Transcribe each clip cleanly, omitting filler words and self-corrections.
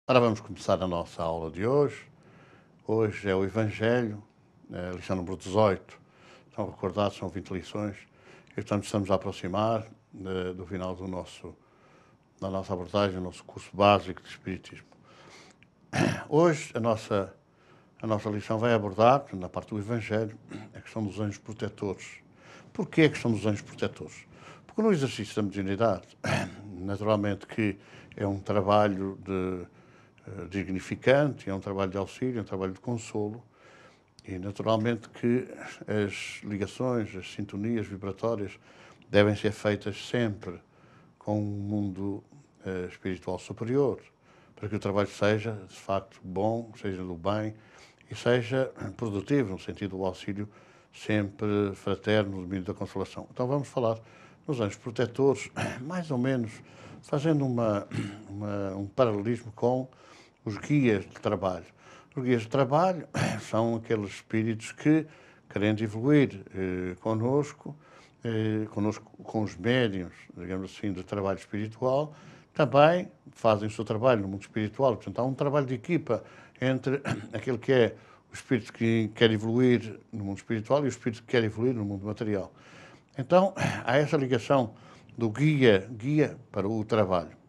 Ora, vamos começar a nossa aula de hoje. Hoje é o Evangelho, a lição número 18. Estão recordados, são 20 lições. E, portanto, estamos a aproximar do final da nossa abordagem, do nosso curso básico de Espiritismo. Hoje, a nossa lição vai abordar, na parte do Evangelho, a questão dos anjos protetores. Porquê a questão dos anjos protetores? Porque no exercício da mediunidade, naturalmente que é um trabalho dignificante, é um trabalho de auxílio, é um trabalho de consolo, e naturalmente que as ligações, as sintonias vibratórias devem ser feitas sempre com um mundo espiritual superior, para que o trabalho seja, de facto, bom, seja do bem e seja produtivo, no sentido do auxílio sempre fraterno, no domínio da consolação. Então vamos falar nos anjos protetores, mais ou menos fazendo um paralelismo com os guias de trabalho. Os guias de trabalho são aqueles espíritos que, querendo evoluir connosco, com os médiuns, digamos assim, de trabalho espiritual, também fazem o seu trabalho no mundo espiritual. Portanto, há um trabalho de equipa entre aquele que é o espírito que quer evoluir no mundo espiritual e o espírito que quer evoluir no mundo material. Então, há essa ligação do guia para o trabalho.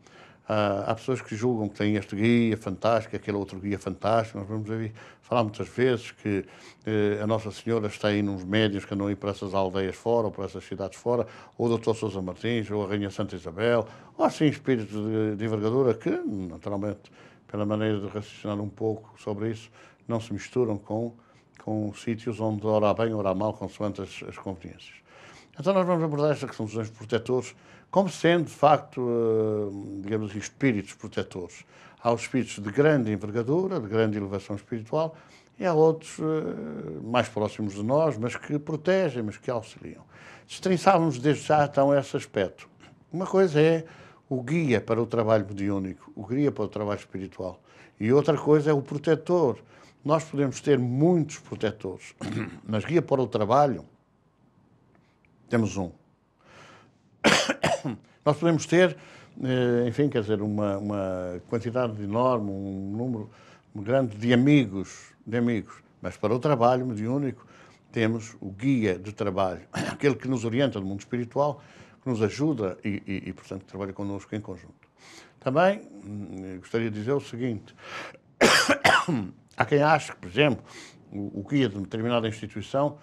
Há pessoas que julgam que têm este guia fantástico, aquele outro guia fantástico. Nós vamos falar muitas vezes que a Nossa Senhora está aí nos médios que andam aí para essas aldeias fora, ou para essas cidades fora, ou o Dr. Sousa Martins, ou a Rainha Santa Isabel, ou assim espíritos de envergadura que, naturalmente, pela maneira de raciocinar um pouco sobre isso, não se misturam com sítios onde ora bem, ora mal, consoante as conveniências. Então nós vamos abordar esta questão dos anjos protetores como sendo, de facto, digamos assim, espíritos protetores. Há os espíritos de grande envergadura, de grande elevação espiritual, e há outros mais próximos de nós, mas que protegem, mas que auxiliam. Destrinçávamos desde já, então, esse aspecto. Uma coisa é o guia para o trabalho mediúnico, o guia para o trabalho espiritual. E outra coisa é o protetor. Nós podemos ter muitos protetores, mas guia para o trabalho, temos um. Nós podemos ter, enfim, quer dizer, uma quantidade enorme, um número grande de amigos, mas para o trabalho mediúnico temos o guia de trabalho, aquele que nos orienta no mundo espiritual, que nos ajuda e portanto, trabalha connosco em conjunto. Também gostaria de dizer o seguinte, há quem ache que, por exemplo, o guia de determinada instituição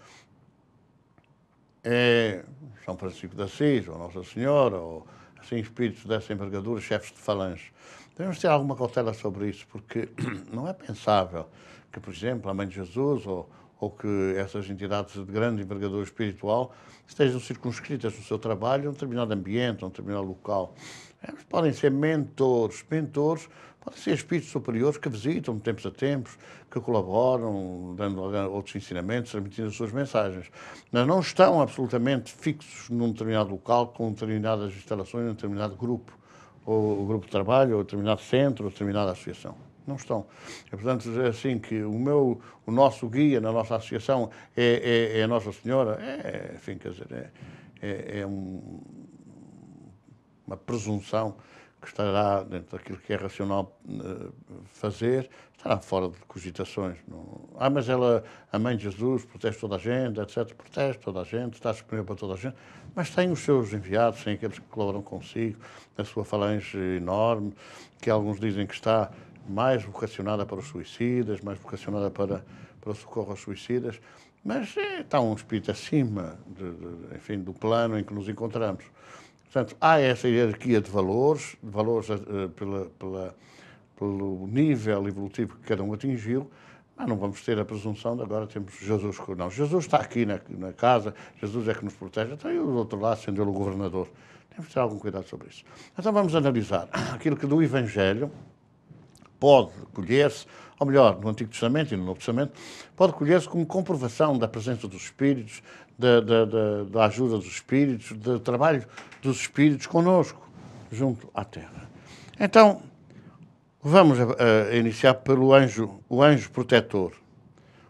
é São Francisco de Assis, ou Nossa Senhora, ou assim, espíritos dessa envergadura, chefes de falange. Devemos ter alguma cautela sobre isso, porque não é pensável que, por exemplo, a Mãe de Jesus ou que essas entidades de grande envergadura espiritual estejam circunscritas no seu trabalho a um determinado ambiente, a um determinado local. Eles podem ser mentores, podem ser espíritos superiores que visitam de tempos a tempos, que colaboram, dando outros ensinamentos, transmitindo as suas mensagens. Mas não estão absolutamente fixos num determinado local, com determinadas instalações, num determinado grupo, ou grupo de trabalho, ou determinado centro, ou determinada associação. Não estão. É, portanto, é assim que o nosso guia na nossa associação é a Nossa Senhora, enfim, quer dizer, uma presunção que estará dentro daquilo que é racional fazer, estará fora de cogitações. Mas a Mãe de Jesus, protege toda a gente, etc. Protege toda a gente, está disponível para toda a gente, mas tem os seus enviados, tem aqueles que colaboram consigo, a sua falange enorme, que alguns dizem que está mais vocacionada para os suicidas, mais vocacionada para o socorro aos suicidas, mas está um espírito acima, enfim, do plano em que nos encontramos. Portanto, há essa hierarquia de valores pelo nível evolutivo que cada um atingiu, mas não vamos ter a presunção de agora temos Jesus. Não, Jesus está aqui na casa, Jesus é que nos protege, então e o outro lado, sendo ele o governador. Temos de ter algum cuidado sobre isso. Então vamos analisar aquilo que do Evangelho pode colher-se, ou melhor, no Antigo Testamento e no Novo Testamento, pode colher-se como comprovação da presença dos Espíritos, da ajuda dos Espíritos, do trabalho dos Espíritos conosco, junto à Terra. Então, vamos iniciar pelo o anjo protetor.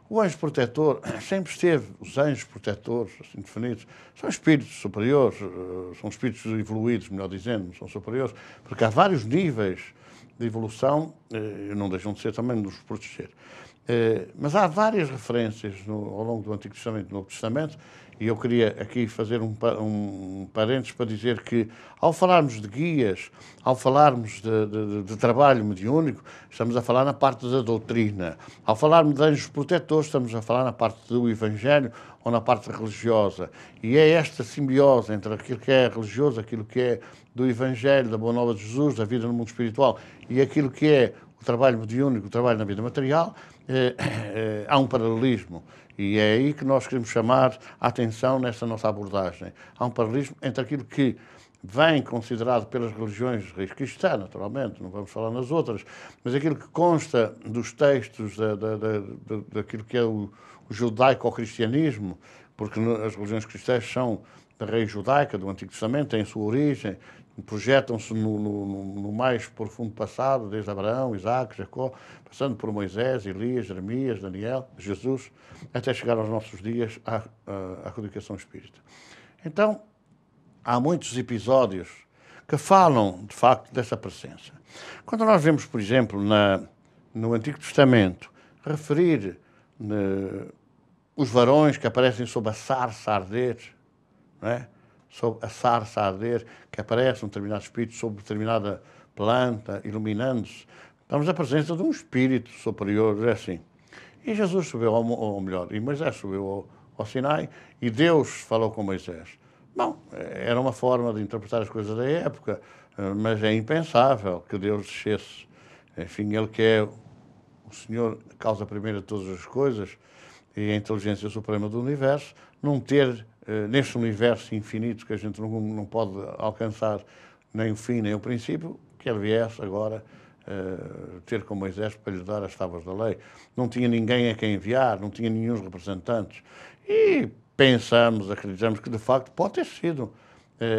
O anjo protetor sempre esteve, os anjos protetores, assim definidos, são espíritos superiores, são espíritos evoluídos, melhor dizendo, são superiores, porque há vários níveis de evolução, não deixam de ser também nos proteger. Mas há várias referências ao longo do Antigo Testamento e do Novo Testamento, e eu queria aqui fazer um parênteses para dizer que, ao falarmos de guias, ao falarmos de trabalho mediúnico, estamos a falar na parte da doutrina. Ao falarmos de anjos protetores, estamos a falar na parte do Evangelho ou na parte religiosa. E é esta simbiose entre aquilo que é religioso, aquilo que é do Evangelho, da Boa Nova de Jesus, da vida no mundo espiritual, e aquilo que é o trabalho mediúnico, o trabalho na vida material, há um paralelismo. E é aí que nós queremos chamar a atenção nesta nossa abordagem. Há um paralelismo entre aquilo que vem considerado pelas religiões de raiz cristã, naturalmente, não vamos falar nas outras, mas aquilo que consta dos textos daquilo que é o judaico-cristianismo, porque as religiões cristãs são da raiz judaica, do Antigo Testamento, têm a sua origem, projetam-se no mais profundo passado, desde Abraão, Isaac, Jacó, passando por Moisés, Elias, Jeremias, Daniel, Jesus, até chegar aos nossos dias à codificação espírita. Então, há muitos episódios que falam, de facto, dessa presença. Quando nós vemos, por exemplo, no Antigo Testamento, referir os varões que aparecem sob a sarça a arder, não é? Sob a sarça a arder, que aparece um determinado espírito sobre determinada planta, iluminando-se. Estamos na presença de um espírito superior, é assim. E Jesus subiu, ou melhor, e Moisés subiu ao Sinai, e Deus falou com Moisés. Bom, era uma forma de interpretar as coisas da época, mas é impensável que Deus descesse. Enfim, Ele que é o Senhor, a causa primeira de todas as coisas, e a inteligência suprema do universo, não ter, neste universo infinito que a gente não pode alcançar nem o fim nem o princípio, que ele viesse agora ter com Moisés para lhe dar as tábuas da lei. Não tinha ninguém a quem enviar, não tinha nenhum representantes. E pensamos, acreditamos que de facto pode ter sido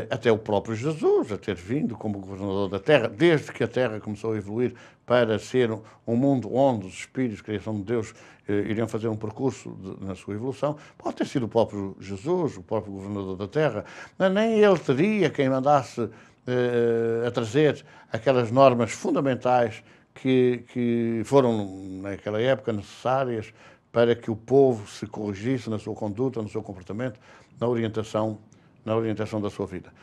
até o próprio Jesus a ter vindo como governador da Terra, desde que a Terra começou a evoluir para ser um mundo onde os espíritos, criação de Deus, iriam fazer um percurso na sua evolução. Pode ter sido o próprio Jesus, o próprio governador da Terra, mas nem ele teria quem mandasse a trazer aquelas normas fundamentais que foram, naquela época, necessárias para que o povo se corrigisse na sua conduta, no seu comportamento, na orientação da sua vida.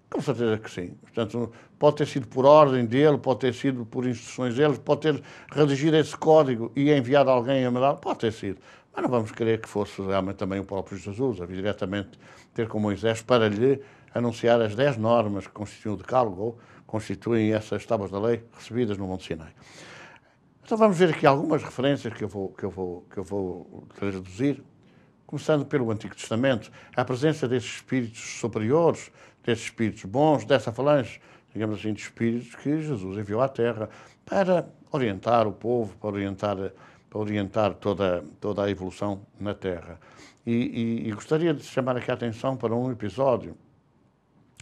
Com certeza que sim. Portanto, pode ter sido por ordem dele, pode ter sido por instruções dele, pode ter redigido esse código e enviado alguém a mandar, pode ter sido. Mas não vamos querer que fosse realmente também o próprio Jesus a vir diretamente ter com Moisés para lhe anunciar as 10 normas que constituem o decálogo, ou constituem essas tábuas da lei recebidas no Monte Sinai. Então vamos ver aqui algumas referências que eu vou traduzir, começando pelo Antigo Testamento, a presença desses espíritos superiores, desses espíritos bons, dessa falange, digamos assim, de espíritos que Jesus enviou à Terra para orientar o povo, para orientar toda a evolução na Terra. E gostaria de chamar aqui a atenção para um episódio,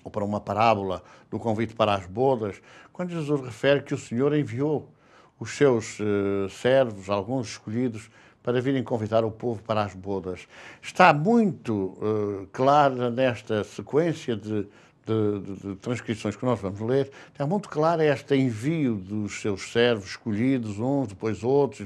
ou para uma parábola do convite para as bodas, quando Jesus refere que o Senhor enviou os seus servos, alguns escolhidos, para virem convidar o povo para as bodas. Está muito clara nesta sequência de transcrições que nós vamos ler, está muito clara este envio dos seus servos escolhidos, uns, depois outros,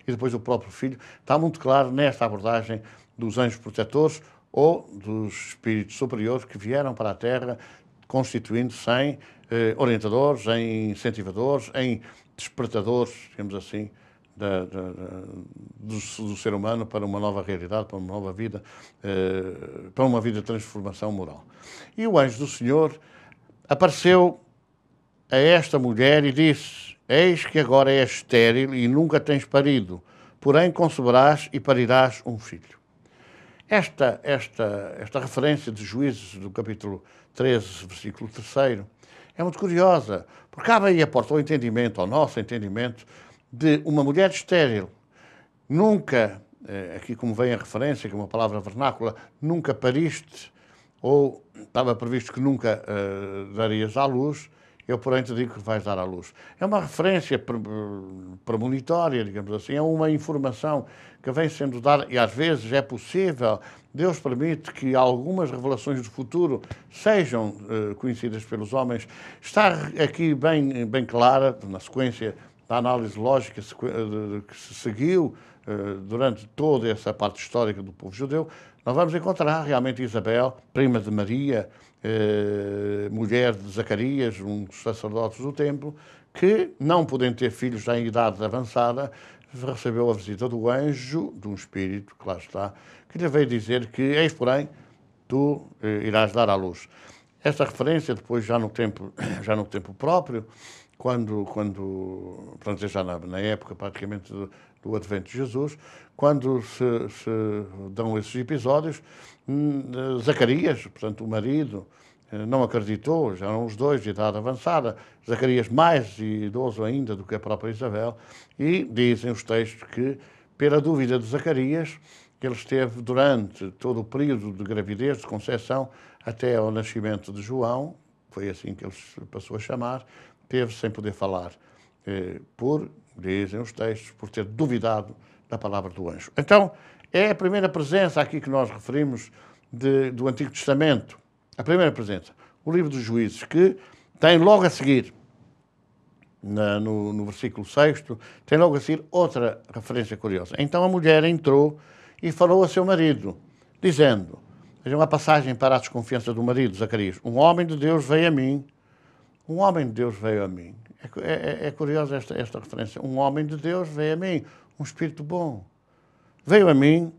e depois o próprio Filho. Está muito claro nesta abordagem dos anjos protetores ou dos espíritos superiores que vieram para a Terra, constituindo-se em orientadores, em incentivadores, em despertadores, digamos assim, do ser humano para uma nova realidade, para uma nova vida, para uma vida de transformação moral. E o anjo do Senhor apareceu a esta mulher e disse: eis que agora és estéril e nunca tens parido, porém conceberás e parirás um filho. Esta referência de Juízes, do capítulo 13, versículo 3, é muito curiosa, porque abre aí a porta ao entendimento, ao nosso entendimento, de uma mulher estéril. Nunca, aqui como vem a referência, que é uma palavra vernácula, nunca pariste, ou estava previsto que nunca darias à luz, eu, porém, te digo que vais dar à luz. É uma referência premonitória, digamos assim, é uma informação que vem sendo dada, e às vezes é possível, Deus permite que algumas revelações do futuro sejam conhecidas pelos homens. Está aqui bem clara, na sequência da análise lógica que se seguiu durante toda essa parte histórica do povo judeu, nós vamos encontrar realmente Isabel, prima de Maria, mulher de Zacarias, um dos sacerdotes do templo, que, não podendo ter filhos já em idade avançada, recebeu a visita do anjo, de um espírito, que lá está, que lhe veio dizer que, eis porém, tu irás dar à luz. Esta referência, depois, já no tempo próprio, portanto, já na época praticamente do advento de Jesus, quando se dão esses episódios, Zacarias, portanto, o marido, não acreditou, já eram os dois de idade avançada, Zacarias mais idoso ainda do que a própria Isabel, e dizem os textos que, pela dúvida de Zacarias, ele esteve durante todo o período de gravidez, de concepção, até ao nascimento de João, foi assim que ele se passou a chamar, teve sem poder falar, dizem os textos, por ter duvidado da palavra do anjo. Então, é a primeira presença aqui que nós referimos do Antigo Testamento, a primeira presença, o livro dos Juízes, que tem logo a seguir, no versículo 6º, tem logo a seguir outra referência curiosa. Então a mulher entrou e falou a seu marido, dizendo, veja uma passagem para a desconfiança do marido, Zacarias, um homem de Deus veio a mim, um homem de Deus veio a mim. É curiosa esta referência. Um homem de Deus veio a mim, um espírito bom. Veio a mim,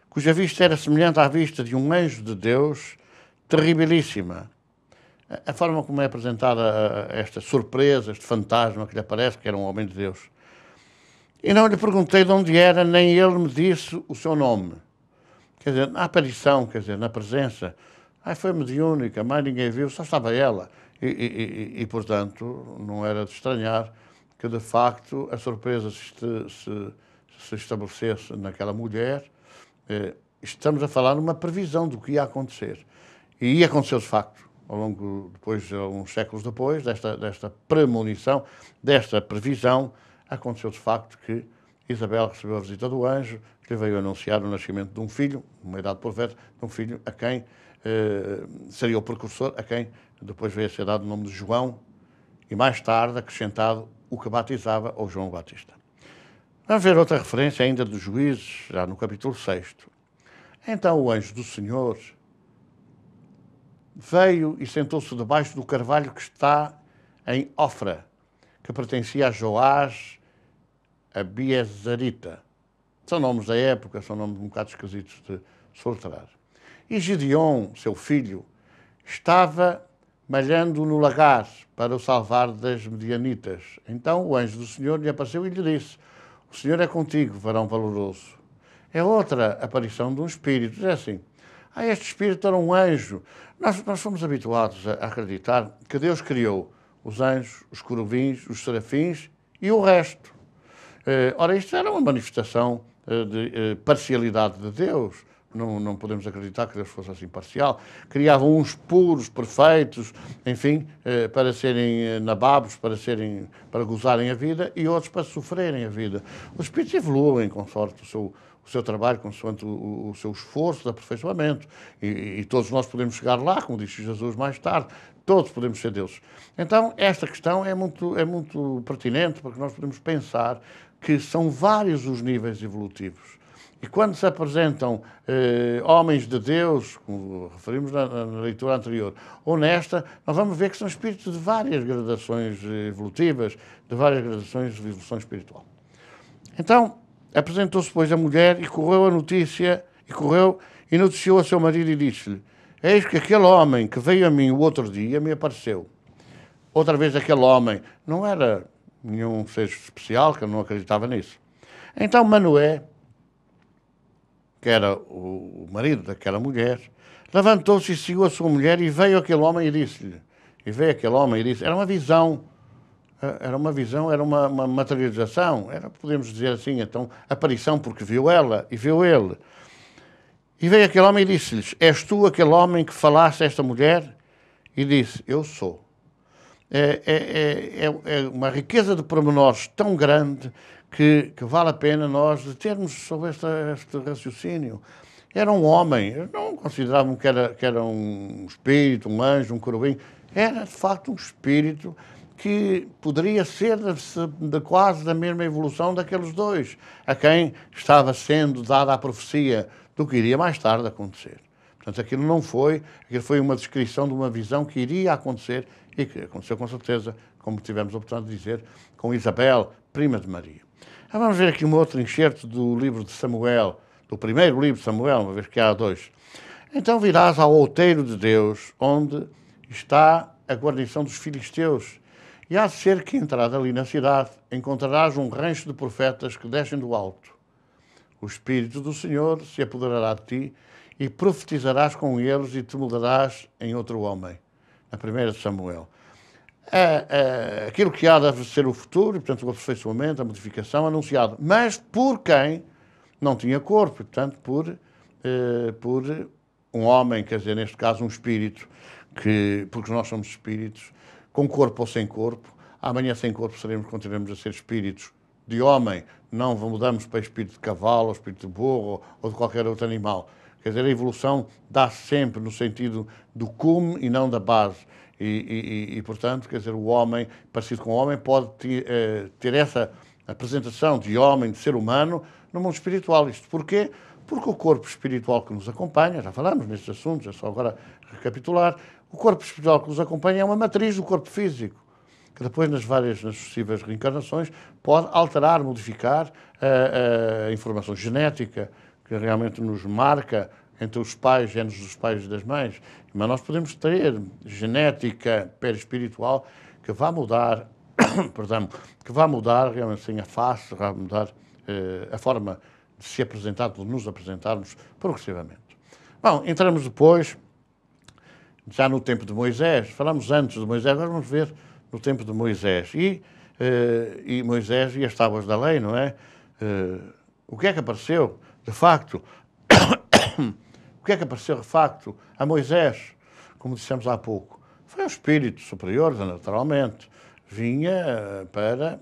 cuja vista era semelhante à vista de um anjo de Deus, terribilíssima. A forma como é apresentada esta surpresa, este fantasma que lhe aparece, que era um homem de Deus. E não lhe perguntei de onde era, nem ele me disse o seu nome. Quer dizer, na aparição, quer dizer, na presença, foi mediúnica, mais ninguém viu, só estava ela. E, portanto, não era de estranhar que, de facto, a surpresa se estabelecesse naquela mulher. Estamos a falar numa previsão do que ia acontecer. E ia acontecer, de facto, ao longo, depois, uns séculos depois, desta premonição, desta previsão, aconteceu, de facto, que Isabel recebeu a visita do anjo, que veio anunciar o nascimento de um filho, uma idade profética, de um filho a quem seria o precursor, a quem depois veio a ser dado o nome de João, e mais tarde acrescentado o que batizava, ou João Batista. Vamos ver outra referência ainda dos Juízes, já no capítulo 6º. Então o anjo do Senhor veio e sentou-se debaixo do carvalho que está em Ofra, que pertencia a Joás, a Biezarita. São nomes da época, são nomes um bocado esquisitos de soltar. E Gideon, seu filho, estava malhando no lagar para o salvar das medianitas. Então o anjo do Senhor lhe apareceu e lhe disse, o Senhor é contigo, varão valoroso. É outra aparição de um espírito. É assim, este espírito era um anjo. Nós fomos habituados a acreditar que Deus criou os anjos, os querubins, os serafins e o resto. Ora, isto era uma manifestação de parcialidade de Deus. Não podemos acreditar que Deus fosse assim parcial. Criavam uns puros, perfeitos, enfim, para serem nababos, para gozarem a vida, e outros para sofrerem a vida. Os espíritos evoluem conforme o seu trabalho, consoante o seu esforço de aperfeiçoamento. E todos nós podemos chegar lá, como disse Jesus mais tarde, todos podemos ser deuses. Então, esta questão é muito pertinente, porque nós podemos pensar que são vários os níveis evolutivos. E quando se apresentam homens de Deus, como referimos na leitura anterior, ou nesta, nós vamos ver que são espíritos de várias gradações evolutivas, de várias gradações de evolução espiritual. Então, apresentou-se, pois, a mulher e correu e noticiou a seu marido e disse-lhe, eis que aquele homem que veio a mim o outro dia me apareceu. Outra vez aquele homem não era nenhum ser especial, que eu não acreditava nisso. Então Manoé, que era o marido daquela mulher, levantou-se e seguiu a sua mulher e veio aquele homem e disse-lhe. Era uma visão, era uma materialização, podemos dizer assim, então, aparição, porque viu ela e viu ele. E veio aquele homem e disse-lhes, és tu aquele homem que falaste a esta mulher? E disse, eu sou. é uma riqueza de pormenores tão grande que vale a pena nós termos sobre este raciocínio. Era um homem, não consideravam que era um espírito, um anjo, um querubim. Era, de facto, um espírito que poderia ser de quase da mesma evolução daqueles dois, a quem estava sendo dada a profecia do que iria mais tarde acontecer. Portanto, aquilo foi uma descrição de uma visão que iria acontecer e que aconteceu com certeza, como tivemos a oportunidade de dizer, com Isabel, prima de Maria. Vamos ver aqui um outro enxerto do livro de Samuel, do primeiro livro de Samuel, uma vez que há dois. Então virás ao outeiro de Deus, onde está a guarnição dos filisteus, e há de ser que, entrado ali na cidade, encontrarás um rancho de profetas que descem do alto. O Espírito do Senhor se apoderará de ti, e profetizarás com eles e te mudarás em outro homem. Na primeira de Samuel. Aquilo que há deve ser o futuro, portanto, o aperfeiçoamento, a modificação anunciado. Mas por quem não tinha corpo, portanto, por um homem, quer dizer, neste caso, um espírito, porque nós somos espíritos, com corpo ou sem corpo. Amanhã, sem corpo, continuaremos a ser espíritos de homem, não mudamos para espírito de cavalo, ou espírito de burro, ou de qualquer outro animal. Quer dizer, a evolução dá sempre no sentido do cume e não da base. E, portanto, quer dizer, o homem, parecido com o homem, pode ter essa apresentação de homem, de ser humano, no mundo espiritual. Isto porquê? Porque o corpo espiritual que nos acompanha, já falamos nestes assuntos, é só agora recapitular, o corpo espiritual que nos acompanha é uma matriz do corpo físico, que depois, nas sucessivas reencarnações, pode alterar, modificar a informação genética, que realmente nos marca entre os pais, genes dos pais e das mães. Mas nós podemos ter genética perispiritual que vai mudar, perdão, que vai mudar realmente assim, a face, vai mudar a forma de se apresentar, de nos apresentarmos progressivamente. Bom, entramos depois, já no tempo de Moisés, falamos antes de Moisés, agora vamos ver no tempo de Moisés. E Moisés e as tábuas da lei, não é? O que é que apareceu? De facto, o que é que apareceu de facto a Moisés, como dissemos há pouco? Foi um espírito superior, naturalmente. Vinha para,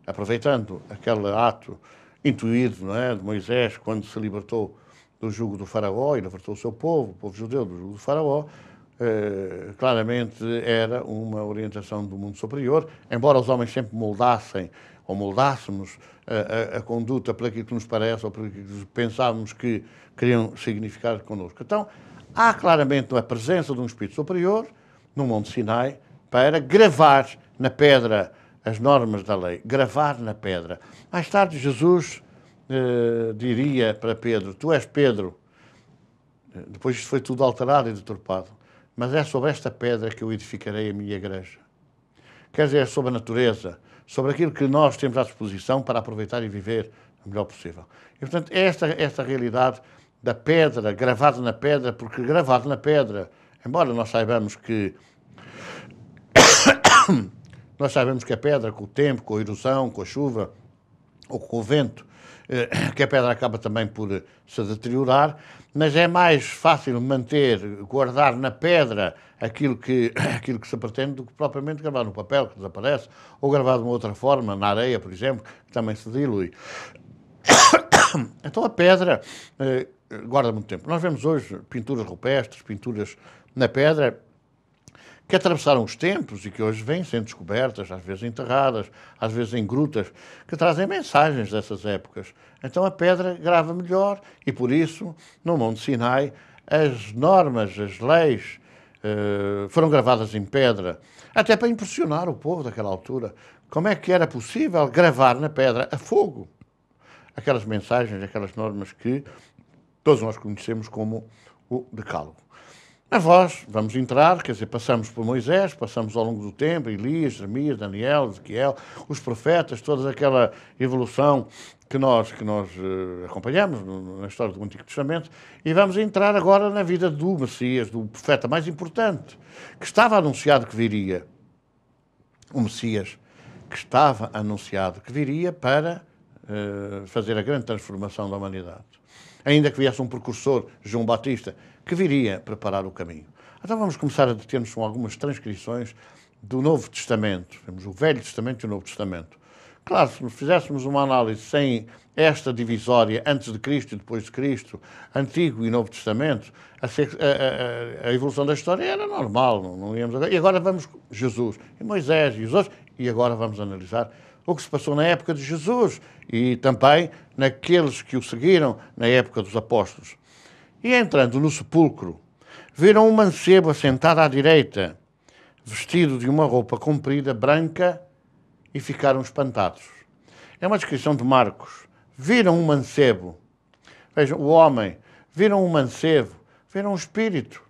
aproveitando aquele ato intuído, não é, de Moisés, quando se libertou do jugo do faraó e libertou o seu povo, o povo judeu, do jugo do faraó, claramente era uma orientação do mundo superior, embora os homens sempre moldassem ou moldássemos a conduta por aquilo que nos parece ou por aquilo que pensávamos que queriam significar connosco. Então, há claramente a presença de um Espírito Superior no Monte Sinai para gravar na pedra as normas da lei, gravar na pedra. Mais tarde, Jesus diria para Pedro, tu és Pedro, depois isto foi tudo alterado e deturpado, mas é sobre esta pedra que eu edificarei a minha igreja. Quer dizer, é sobre a natureza, sobre aquilo que nós temos à disposição para aproveitar e viver o melhor possível. E, portanto, é esta realidade da pedra, gravada na pedra, porque gravado na pedra, embora nós saibamos que a pedra, com o tempo, com a erosão, com a chuva, ou com o vento, que a pedra acaba também por se deteriorar, mas é mais fácil manter, guardar na pedra aquilo que se pretende do que propriamente gravar no papel, que desaparece, ou gravar de uma outra forma, na areia, por exemplo, que também se dilui. Então a pedra guarda muito tempo. Nós vemos hoje pinturas rupestres, pinturas na pedra, que atravessaram os tempos e que hoje vêm sendo descobertas, às vezes enterradas, às vezes em grutas, que trazem mensagens dessas épocas. Então a pedra grava melhor e, por isso, no Monte Sinai, as normas, as leis foram gravadas em pedra, até para impressionar o povo daquela altura. Como é que era possível gravar na pedra, a fogo, aquelas mensagens, aquelas normas que todos nós conhecemos como o Decálogo. Mas nós vamos entrar, quer dizer, passamos por Moisés, passamos ao longo do tempo, Elias, Jeremias, Daniel, Ezequiel, os profetas, toda aquela evolução que nós acompanhamos na história do Antigo Testamento, e vamos entrar agora na vida do Messias, do profeta mais importante, que estava anunciado que viria. O Messias que estava anunciado que viria para fazer a grande transformação da humanidade. Ainda que viesse um precursor, João Batista, que viria preparar o caminho. Então vamos começar a deter-nos com algumas transcrições do Novo Testamento, temos o Velho Testamento e o Novo Testamento. Claro, se fizéssemos uma análise sem esta divisória antes de Cristo e depois de Cristo, Antigo e Novo Testamento, a evolução da história era normal, não íamos agora. E agora vamos Jesus e Moisés e os outros, e agora vamos analisar o que se passou na época de Jesus e também naqueles que o seguiram na época dos apóstolos. E entrando no sepulcro, viram um mancebo assentado à direita, vestido de uma roupa comprida, branca, e ficaram espantados. É uma descrição de Marcos. Viram um mancebo. Vejam, o homem. Viram um mancebo. Viram um espírito.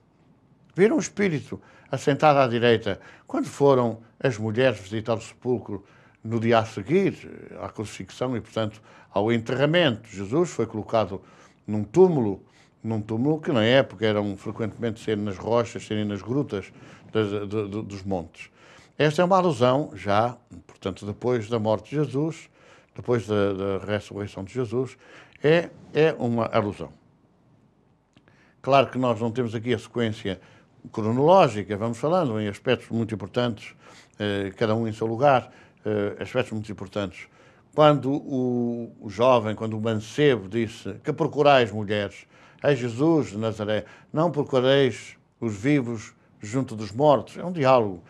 Viram um espírito assentado à direita. Quando foram as mulheres visitar o sepulcro no dia a seguir, à crucifixão e, portanto, ao enterramento, Jesus foi colocado num túmulo que na época eram frequentemente serem nas rochas, serem nas grutas dos montes. Esta é uma alusão já, portanto, depois da morte de Jesus, depois da ressurreição de Jesus, é uma alusão. Claro que nós não temos aqui a sequência cronológica, vamos falando em aspectos muito importantes, cada um em seu lugar, aspectos muito importantes. Quando o jovem, quando o mancebo disse que procurais mulheres, a Jesus de Nazaré, não procureis os vivos junto dos mortos. É um diálogo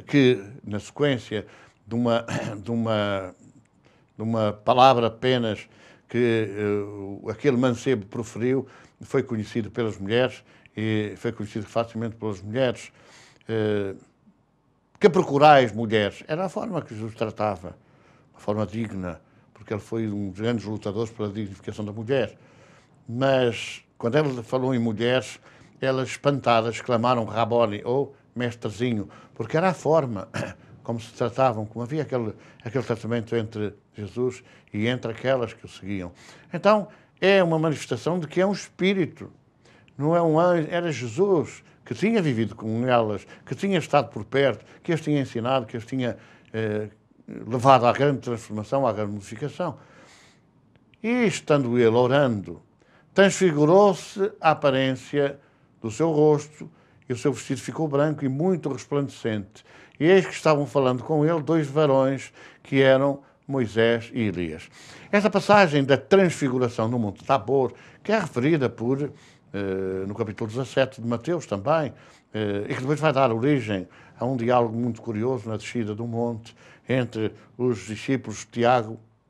que, na sequência de uma palavra apenas que aquele mancebo proferiu, foi conhecido pelas mulheres e foi conhecido facilmente pelas mulheres. Que procurais mulheres? Era a forma que Jesus tratava, uma forma digna, porque ele foi um dos grandes lutadores pela dignificação da mulher. Mas, quando ele falou em mulheres, elas, espantadas, exclamaram Raboni, ou mestrezinho, porque era a forma como se tratavam, como havia aquele tratamento entre Jesus e entre aquelas que o seguiam. Então, é uma manifestação de que é um espírito, não é um anjo, era Jesus que tinha vivido com elas, que tinha estado por perto, que as tinha ensinado, que as tinha levado à grande transformação, à grande modificação. E, estando ele orando, transfigurou-se a aparência do seu rosto e o seu vestido ficou branco e muito resplandecente. E eis que estavam falando com ele dois varões que eram Moisés e Elias. Esta passagem da transfiguração no Monte Tabor, que é referida no capítulo 17 de Mateus também, e que depois vai dar origem a um diálogo muito curioso na descida do monte entre os discípulos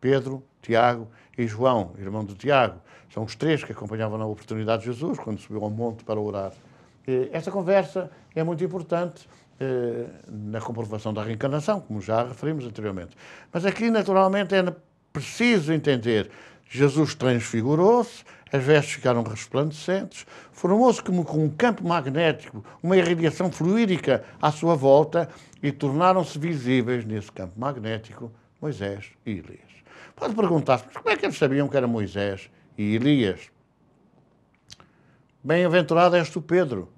Pedro, Tiago e João, irmão de Tiago. São os três que acompanhavam na oportunidade de Jesus quando subiu ao monte para orar. Esta conversa é muito importante na comprovação da reencarnação, como já referimos anteriormente. Mas aqui, naturalmente, é preciso entender. Jesus transfigurou-se, as vestes ficaram resplandecentes, formou-se como com um campo magnético, uma irradiação fluídica à sua volta e tornaram-se visíveis nesse campo magnético Moisés e Elias. Pode perguntar-se, mas como é que eles sabiam que era Moisés e Elias? Bem-aventurado és tu, Pedro.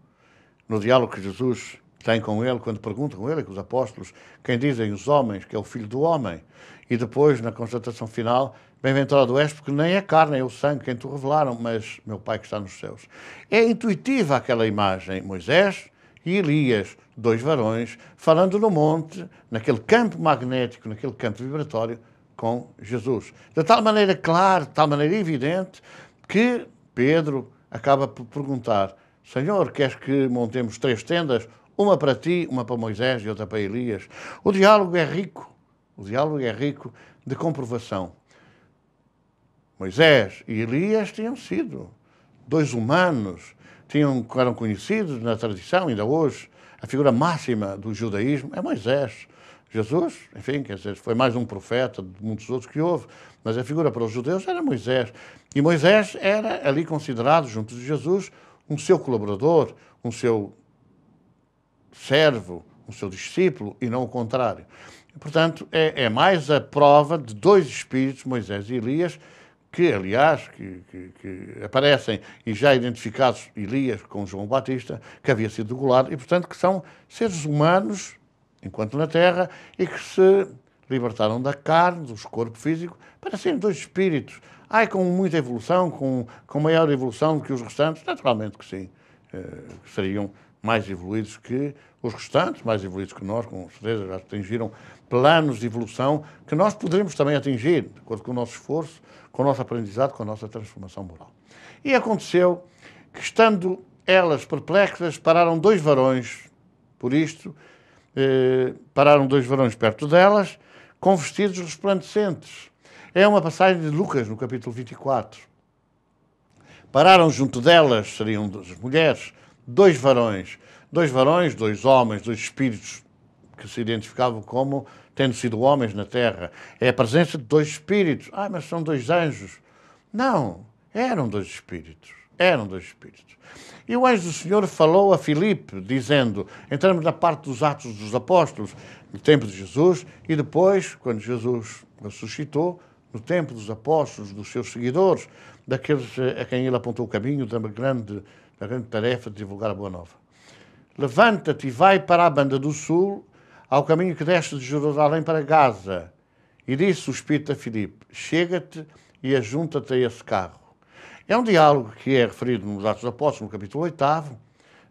No diálogo que Jesus tem com ele, quando pergunta com ele, com os apóstolos, quem dizem os homens que é o Filho do Homem. E depois, na constatação final, bem-aventurado és, porque nem a carne nem o sangue quem te revelaram, mas meu Pai que está nos céus. É intuitiva aquela imagem, Moisés e Elias, dois varões, falando no monte, naquele campo magnético, naquele campo vibratório, com Jesus. De tal maneira clara, de tal maneira evidente, que Pedro acaba por perguntar, Senhor, queres que montemos 3 tendas? Uma para ti, uma para Moisés e outra para Elias. O diálogo é rico de comprovação. Moisés e Elias tinham sido 2 humanos, eram conhecidos na tradição, ainda hoje. A figura máxima do judaísmo é Moisés. Jesus, enfim, quer dizer, foi mais um profeta de muitos outros que houve, mas a figura para os judeus era Moisés. E Moisés era ali considerado, junto de Jesus, um seu colaborador, um seu servo, um seu discípulo, e não o contrário. E, portanto, é mais a prova de 2 espíritos, Moisés e Elias, que, aliás, que aparecem e já identificados, Elias com João Batista, que havia sido degolado, e, portanto, que são seres humanos, enquanto na Terra, e que se libertaram da carne, do corpo físico, para serem 2 espíritos. Com muita evolução, com maior evolução do que os restantes? Naturalmente que sim. Seriam mais evoluídos que os restantes, mais evoluídos que nós, com certeza, já atingiram planos de evolução que nós poderemos também atingir, de acordo com o nosso esforço, com o nosso aprendizado, com a nossa transformação moral. E aconteceu que, estando elas perplexas, pararam dois varões, por isto, pararam dois varões perto delas, com vestidos resplandecentes. É uma passagem de Lucas, no capítulo 24. Pararam junto delas, seriam as mulheres, dois varões, dois homens, dois espíritos que se identificavam como tendo sido homens na terra. É a presença de dois espíritos. Ah, mas são dois anjos. Não, eram dois espíritos. Eram dois espíritos. E o anjo do Senhor falou a Filipe, dizendo, entramos na parte dos Atos dos Apóstolos, no tempo de Jesus, e depois, quando Jesus ressuscitou, no tempo dos apóstolos, dos seus seguidores, daqueles a quem ele apontou o caminho da grande tarefa de divulgar a Boa Nova. Levanta-te e vai para a banda do sul, ao caminho que desce de Jerusalém para Gaza. E disse o Espírito a Filipe, chega-te e ajunta-te a esse carro. É um diálogo que é referido nos Atos dos Apóstolos, no capítulo 8,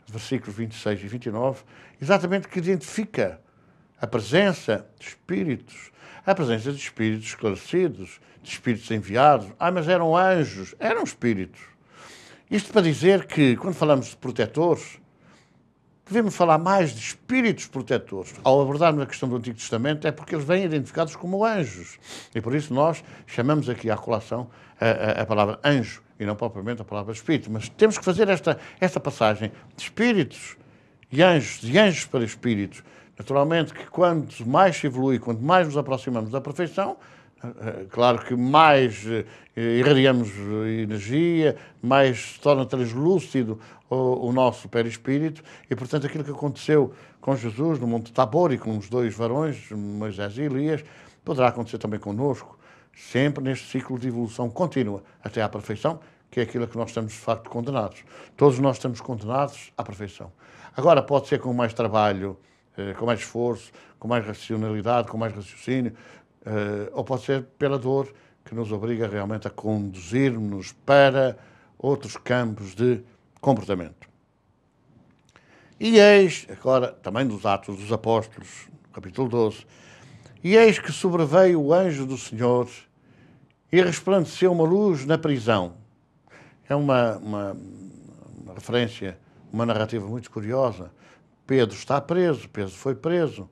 versículos 26 e 29, exatamente que identifica a presença de espíritos, a presença de espíritos esclarecidos, de espíritos enviados. Ah, mas eram anjos, eram espíritos. Isto para dizer que, quando falamos de protetores, devemos falar mais de espíritos protetores. Ao abordarmos a questão do Antigo Testamento, é porque eles vêm identificados como anjos. E por isso nós chamamos aqui à colação a palavra anjo, e não propriamente a palavra espírito. Mas temos que fazer esta passagem de espíritos e de anjos para espíritos. Naturalmente que quanto mais se evolui, quanto mais nos aproximamos da perfeição, claro que mais irradiamos energia, mais se torna translúcido o nosso perispírito, e portanto aquilo que aconteceu com Jesus no Monte Tabor e com os dois varões, Moisés e Elias, poderá acontecer também connosco, sempre neste ciclo de evolução contínua até à perfeição, que é aquilo a que nós estamos de facto condenados. Todos nós estamos condenados à perfeição. Agora pode ser com mais trabalho, com mais esforço, com mais racionalidade, com mais raciocínio, ou pode ser pela dor que nos obriga realmente a conduzir-nos para outros campos de comportamento. E eis, agora também dos Atos dos Apóstolos, capítulo 12, e eis que sobreveio o anjo do Senhor e resplandeceu uma luz na prisão. É uma referência, uma narrativa muito curiosa. Pedro está preso, Pedro foi preso,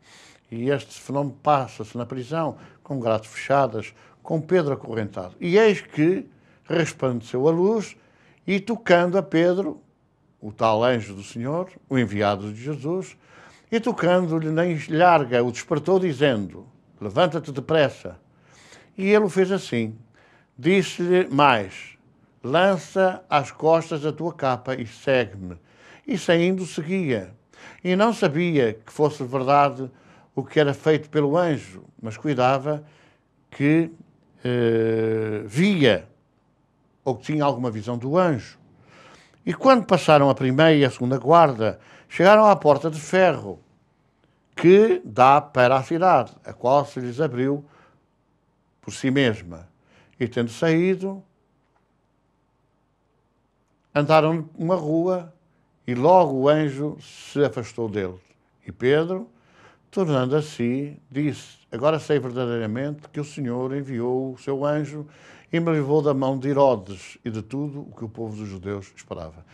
e este fenómeno passa-se na prisão, com grades fechadas, com Pedro acorrentado. E eis que resplandeceu a luz, e tocando a Pedro, o tal anjo do Senhor, o enviado de Jesus, e tocando-lhe na larga, o despertou, dizendo, levanta-te depressa. E ele o fez assim. Disse-lhe mais, lança às costas a tua capa e segue-me. E saindo seguia. E não sabia que fosse verdade o que era feito pelo anjo, mas cuidava que via ou que tinha alguma visão do anjo. E quando passaram a primeira e a segunda guarda, chegaram à porta de ferro que dá para a cidade, a qual se lhes abriu por si mesma. E tendo saído, andaram uma rua e logo o anjo se afastou deles. E Pedro, tornando a si, disse, agora sei verdadeiramente que o Senhor enviou o seu anjo e me livrou da mão de Herodes e de tudo o que o povo dos judeus esperava.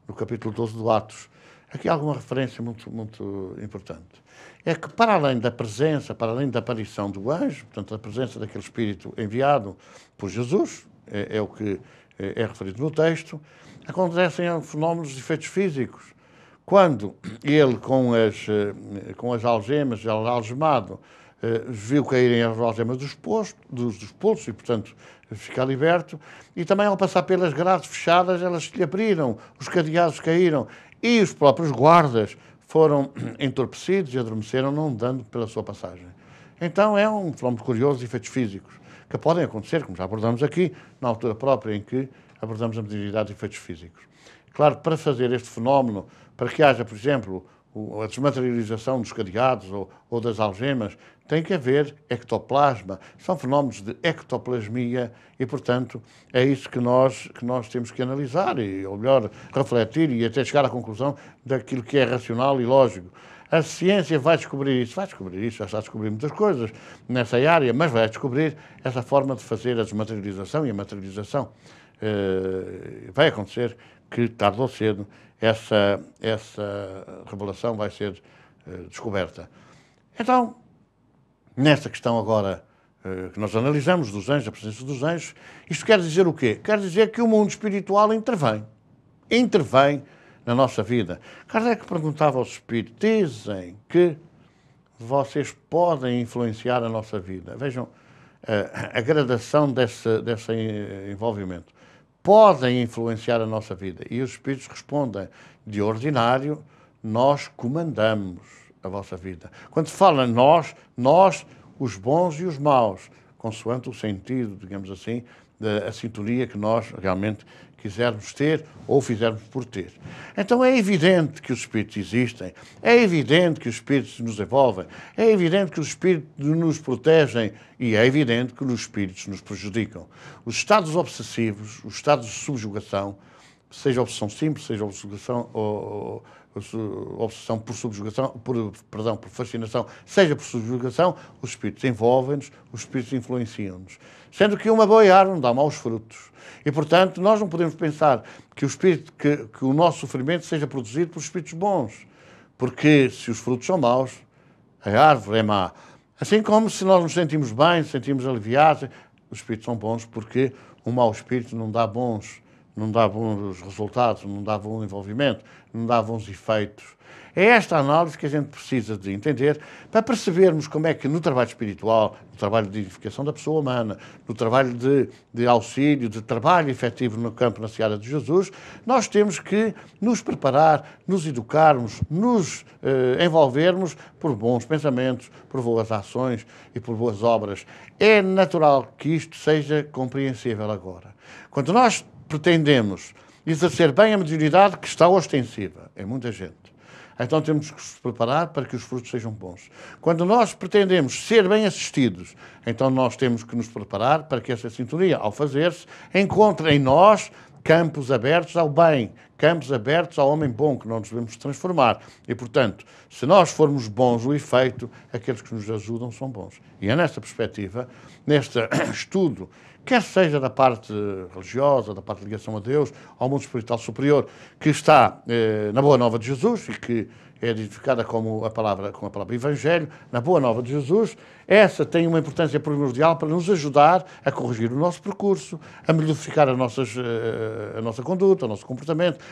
No capítulo 12 do Atos. Aqui há alguma referência muito importante. É que para além da presença, para além da aparição do anjo, portanto, a presença daquele Espírito enviado por Jesus, é o que é referido no texto, acontecem fenómenos de efeitos físicos. Quando ele, com as algemas, algemado, viu caírem as algemas dos pulsos e, portanto, ficar liberto, e também ao passar pelas grades fechadas, elas se lhe abriram, os cadeados caíram, e os próprios guardas foram entorpecidos e adormeceram, não dando pela sua passagem. Então é um fenómeno curioso de efeitos físicos, que podem acontecer, como já abordamos aqui, na altura própria em que abordamos a mediunidade de efeitos físicos. Claro, para fazer este fenómeno, para que haja, por exemplo, a desmaterialização dos cadeados ou das algemas, tem que haver ectoplasma. São fenómenos de ectoplasmia e, portanto, é isso que nós temos que analisar, ou melhor, refletir e até chegar à conclusão daquilo que é racional e lógico. A ciência vai descobrir isso, já está a descobrir muitas coisas nessa área, mas vai descobrir essa forma de fazer a desmaterialização e a materialização. Vai acontecer que, tarde ou cedo, essa revelação vai ser descoberta. Então, nesta questão agora que nós analisamos dos anjos, a presença dos anjos, isto quer dizer o quê? Quer dizer que o mundo espiritual intervém na nossa vida. Kardec perguntava aos espíritos, dizem que vocês podem influenciar a nossa vida. Vejam a gradação desse envolvimento. Podem influenciar a nossa vida. E os espíritos respondem, de ordinário, nós comandamos a vossa vida. Quando se fala nós, os bons e os maus, consoante o sentido, digamos assim, da sintonia que nós realmente quisermos ter ou fizermos por ter. Então é evidente que os espíritos existem, é evidente que os espíritos nos envolvem, é evidente que os espíritos nos protegem e é evidente que os espíritos nos prejudicam. Os estados obsessivos, os estados de subjugação, seja obsessão simples, seja obsessão obsessão por subjugação, por fascinação, seja por subjugação, os espíritos envolvem-nos, os espíritos influenciam-nos. Sendo que uma boa árvore dá maus frutos. E, portanto, nós não podemos pensar que o nosso sofrimento seja produzido por espíritos bons. Porque se os frutos são maus, a árvore é má. Assim como se nós nos sentimos bem, nos sentimos aliviados, os espíritos são bons porque um mau espírito não dá bons resultados, não dá bom envolvimento, não dá bons efeitos. É esta análise que a gente precisa de entender para percebermos como é que no trabalho espiritual, no trabalho de edificação da pessoa humana, no trabalho de auxílio, de trabalho efetivo no campo, na seara de Jesus, nós temos que nos preparar, nos educarmos, nos envolvermos por bons pensamentos, por boas ações e por boas obras. É natural que isto seja compreensível agora. Quando nós pretendemos exercer bem a mediunidade que está ostensiva em muita gente, então temos que nos preparar para que os frutos sejam bons. Quando nós pretendemos ser bem assistidos, então nós temos que nos preparar para que essa sintonia, ao fazer-se, encontre em nós campos abertos ao bem, campos abertos ao homem bom, que nós nos devemos transformar. E, portanto, se nós formos bons, o efeito, aqueles que nos ajudam são bons. E é nesta perspectiva, neste estudo, quer seja da parte religiosa, da parte de ligação a Deus, ao mundo espiritual superior, que está na Boa Nova de Jesus e que é identificada com a palavra Evangelho, na Boa Nova de Jesus, essa tem uma importância primordial para nos ajudar a corrigir o nosso percurso, a modificar a nossa conduta, o nosso comportamento,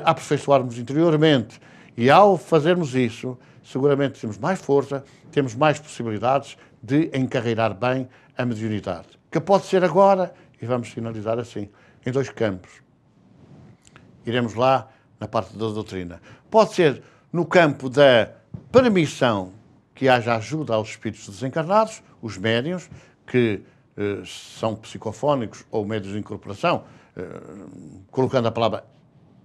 a aperfeiçoarmos interiormente. E ao fazermos isso, seguramente temos mais força, temos mais possibilidades de encarreirar bem a mediunidade. Que pode ser agora, e vamos finalizar assim, em dois campos. Iremos lá na parte da doutrina. Pode ser no campo da permissão que haja ajuda aos espíritos desencarnados, os médiuns, que são psicofónicos ou médiuns de incorporação, colocando a palavra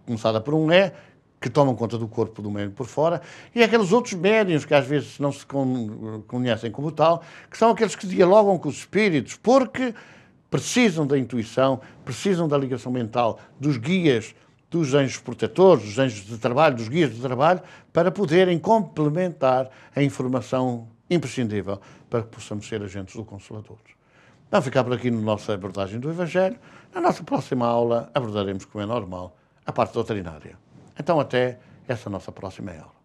começada por um E, que tomam conta do corpo do médium por fora, e aqueles outros médiuns que às vezes não se conhecem como tal, que são aqueles que dialogam com os espíritos, porque precisam da intuição, precisam da ligação mental dos guias, dos anjos protetores, dos anjos de trabalho, dos guias de trabalho, para poderem complementar a informação imprescindível para que possamos ser agentes do Consolador. Vamos ficar por aqui na nossa abordagem do Evangelho. Na nossa próxima aula abordaremos, como é normal, a parte doutrinária. Então, até essa nossa próxima aula.